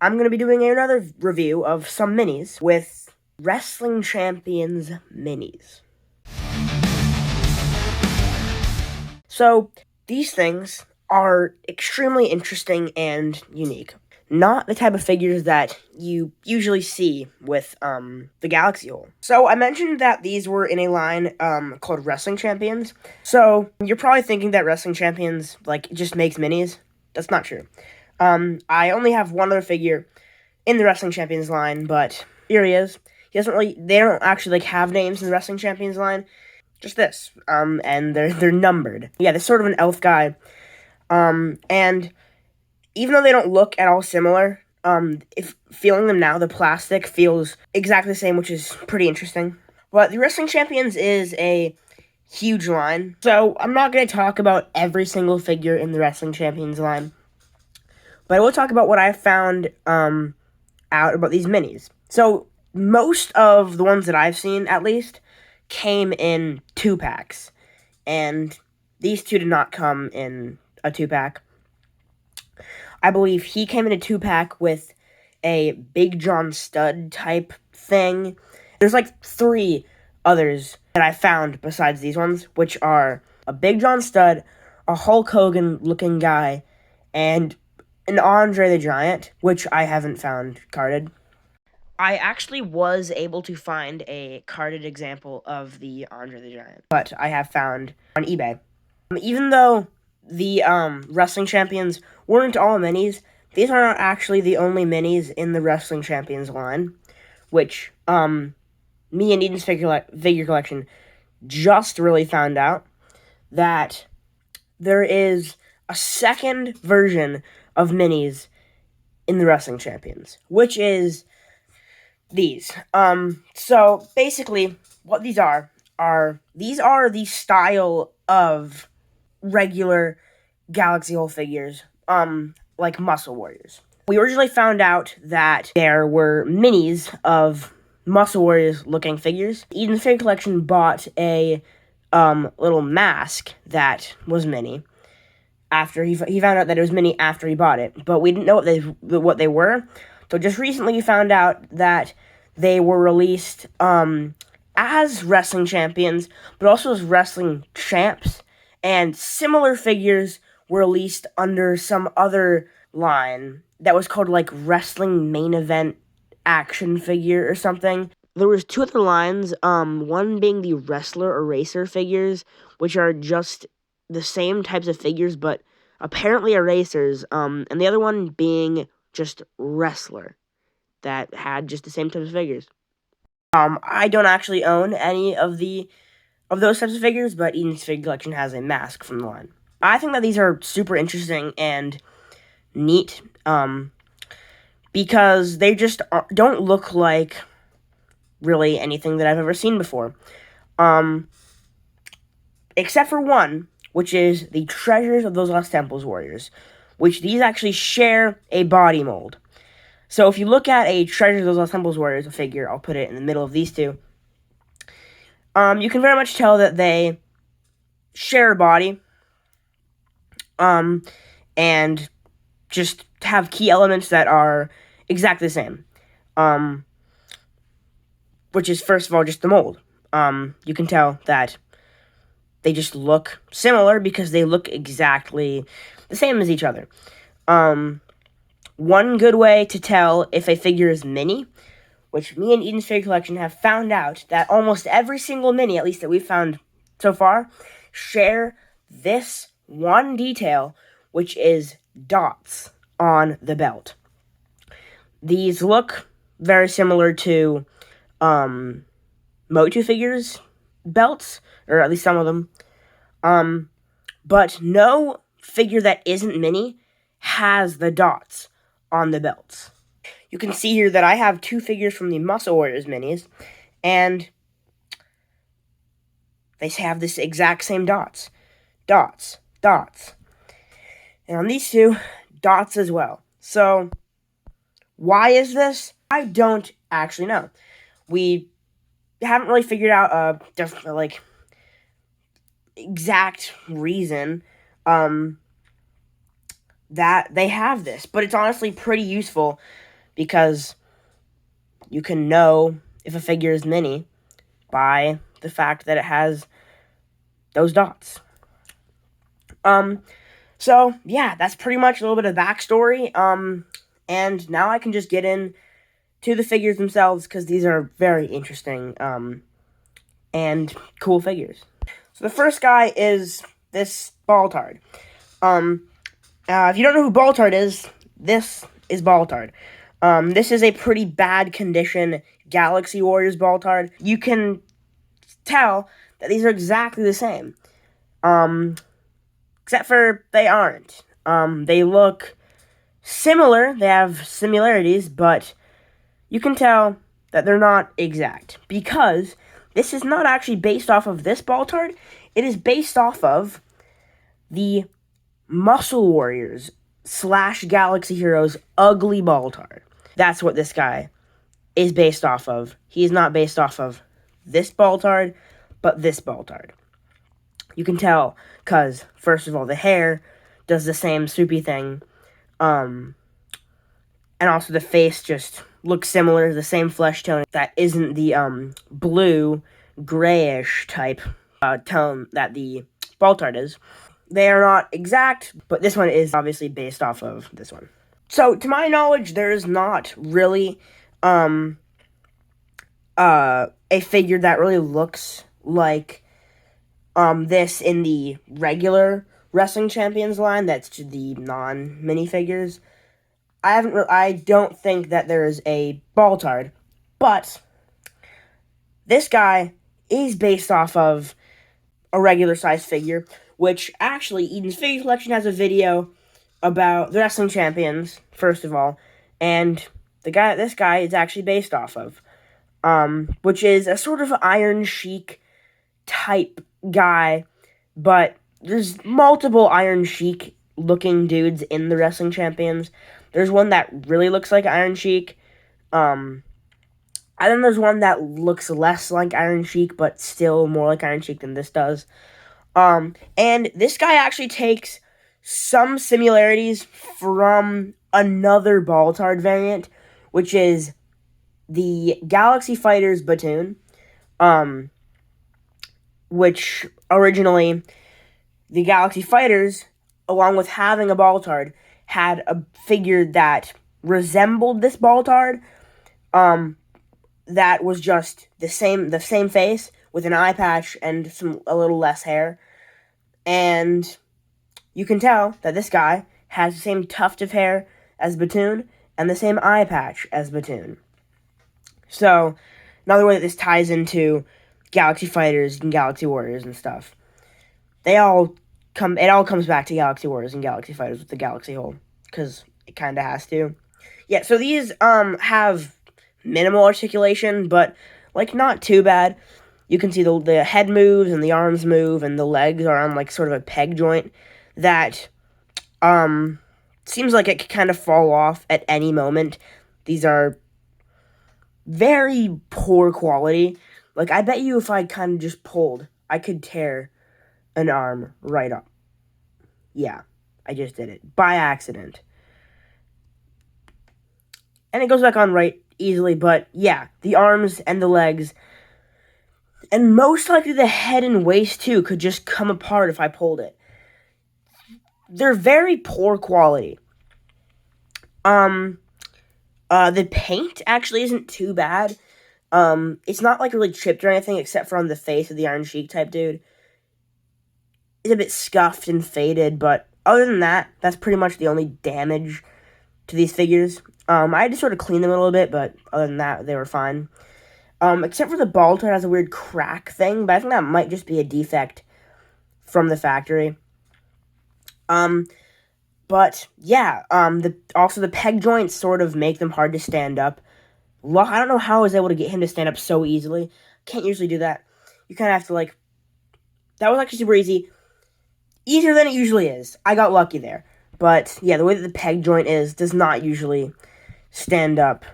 I'm going to be doing another review of some minis with Wrestling Champions minis. So, these things are extremely interesting and unique. Not the type of figures that you usually see with the Galaxy Hole. So I mentioned that these were in a line called Wrestling Champions. So you're probably thinking that Wrestling Champions just makes minis. That's not true. I only have one other figure in the Wrestling Champions line, but here he is. They don't actually have names in the Wrestling Champions line. Just this. And they're numbered. Yeah, they're sort of an elf guy. And even though they don't look at all similar, if feeling them now, the plastic feels exactly the same, which is pretty interesting. But the Wrestling Champions is a huge line, so I'm not going to talk about every single figure in the Wrestling Champions line, but I will talk about what I found out about these minis. So most of the ones that I've seen, at least, came in 2-packs, and these two did not come in a 2-pack. I believe he came in a 2-pack with a Big John Studd type thing. There's 3 others that I found besides these ones, which are a Big John Studd, a Hulk Hogan looking guy, and an Andre the Giant, which I haven't found carded. I actually was able to find a carded example of the Andre the Giant, but I have found on eBay. Even though the Wrestling Champions weren't all minis, these are not actually the only minis in the Wrestling Champions line, which me and Eden's figure collection just really found out that there is a second version of minis in the Wrestling Champions, which is these. So basically, what these are the style of regular Galaxy Hole figures, like Muscle Warriors. We originally found out that there were minis of Muscle Warriors looking figures. Eden's Figure Collection bought a little mask that was mini. After he found out that it was mini after he bought it, but we didn't know what they were. So just recently we found out that they were released as Wrestling Champions, but also as Wrestling Champs, and similar figures were released under some other line that was called Wrestling Main Event Action Figure or something. There was 2 other lines, one being the Wrestler Eraser figures, which are just the same types of figures, but apparently erasers, and the other one being just Wrestler, that had just the same types of figures. I don't actually own any of those types of figures, but Eden's Figure Collection has a mask from the line. I think that these are super interesting and neat, because they just don't look like really anything that I've ever seen before. Except for one, which is the Treasures of Those Lost Temples Warriors, which these actually share a body mold. So if you look at a Treasures of Those Lost Temples Warriors figure, I'll put it in the middle of these two, you can very much tell that they share a body, and just have key elements that are exactly the same, which is, first of all, just the mold. You can tell that they just look similar because they look exactly the same as each other. One good way to tell if a figure is mini, which me and Eden's Figure Collection have found out that almost every single mini, at least that we've found so far, share this one detail, which is dots on the belt. These look very similar to MOTU figures' belts, or at least some of them. But no figure that isn't mini has the dots on the belts. You can see here that I have 2 figures from the Muscle Warriors minis, and they have this exact same dots. Dots. Dots. And on these 2, dots as well. So, why is this? I don't actually know. We haven't really figured out a exact reason that they have this, but it's honestly pretty useful because you can know if a figure is mini by the fact that it has those dots. So yeah, that's pretty much a little bit of backstory. And now I can just get in to the figures themselves, because these are very interesting, and cool figures. So the first guy is this Baltard. If you don't know who Baltard is, this is Baltard. This is a pretty bad condition Galaxy Warriors Baltard. You can tell that these are exactly the same. Except for they aren't. They look similar, they have similarities, but you can tell that they're not exact, because this is not actually based off of this Baltard. It is based off of the Muscle Warriors / Galaxy Heroes ugly Baltard. That's what this guy is based off of. He is not based off of this Baltard, but this Baltard. You can tell, because, first of all, the hair does the same soupy thing, and also the face just looks similar, the same flesh tone that isn't the blue, grayish type tone that the Baltard is. They are not exact, but this one is obviously based off of this one. So, to my knowledge, there is not really a figure that really looks like this in the regular Wrestling Champions line. That's to the non-minifigures. I don't think that there is a Baltard, but this guy is based off of a regular size figure, which actually Eden's Figure Collection has a video about the Wrestling Champions, first of all, and this guy is actually based off of, which is a sort of Iron Sheik type guy, but there's multiple Iron Sheik looking dudes in the Wrestling Champions. There's one that really looks like Iron Sheik, and then there's one that looks less like Iron Sheik, but still more like Iron Sheik than this does. And this guy actually takes some similarities from another Baltard variant, which is the Galaxy Fighters Batoon, which originally the Galaxy Fighters, along with having a Baltard, had a figure that resembled this Baltard, that was just the same face with an eye patch and a little less hair. And you can tell that this guy has the same tuft of hair as Batoon and the same eye patch as Batoon. So, another way that this ties into Galaxy Fighters and Galaxy Warriors and stuff. It all comes back to Galaxy Warriors and Galaxy Fighters with the Galaxy hole, because it kind of has to. Yeah, so these have minimal articulation, but like not too bad. You can see the head moves and the arms move, and the legs are on like sort of a peg joint that seems like it could kind of fall off at any moment. These are very poor quality. Like, I bet you if I kind of just pulled, I could tear an arm right up. Yeah, I just did it by accident. And it goes back on right easily, but yeah, the arms and the legs, and most likely the head and waist too, could just come apart if I pulled it. They're very poor quality. The paint actually isn't too bad. It's not like really chipped or anything, except for on the face of the Iron Sheik type dude. It's a bit scuffed and faded, but other than that, that's pretty much the only damage to these figures. I had to sort of clean them a little bit, but other than that, they were fine. Except for the Baltard has a weird crack thing, but I think that might just be a defect from the factory. But yeah, also the peg joints sort of make them hard to stand up. I don't know how I was able to get him to stand up so easily. Can't usually do that. You kind of have to, that was actually super easy. Easier than it usually is. I got lucky there. But yeah, the way that the peg joint does not usually stand up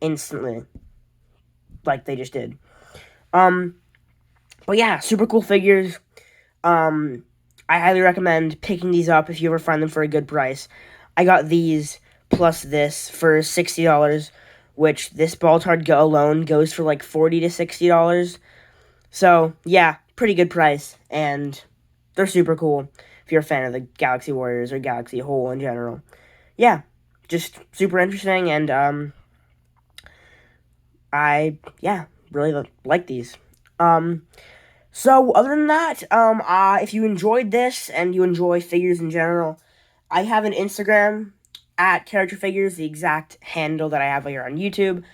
instantly like they just did. But yeah, super cool figures. I highly recommend picking these up if you ever find them for a good price. I got these plus this for $60, which this Baltard Go alone goes for like $40 to $60. So, yeah, pretty good price, and they're super cool if you're a fan of the Galaxy Warriors or Galaxy Whole in general. Yeah, just super interesting, and I really like these. So other than that, if you enjoyed this and you enjoy figures in general, I have an Instagram at Character Figures, the exact handle that I have here on YouTube.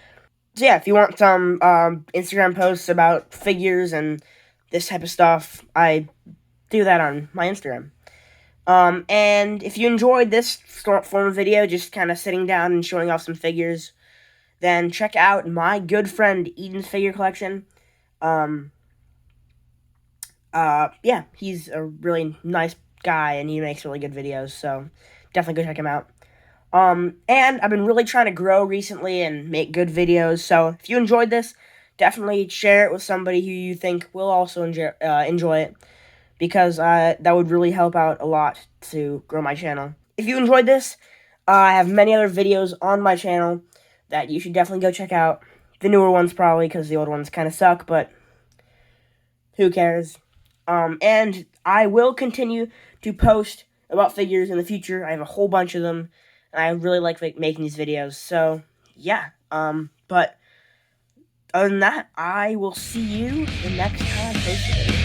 So yeah, if you want some Instagram posts about figures and this type of stuff, I do that on my Instagram. And if you enjoyed this form of video, just kind of sitting down and showing off some figures, then check out my good friend Eden's figure collection. Yeah, he's a really nice guy and he makes really good videos, so definitely go check him out. And I've been really trying to grow recently and make good videos, so if you enjoyed this, definitely share it with somebody who you think will also enjoy it, because that would really help out a lot to grow my channel. If you enjoyed this, I have many other videos on my channel that you should definitely go check out. The newer ones probably, because the old ones kind of suck, but who cares? And I will continue to post about figures in the future. I have a whole bunch of them, and I really like making these videos. So, yeah. But other than that, I will see you the next time I post a video.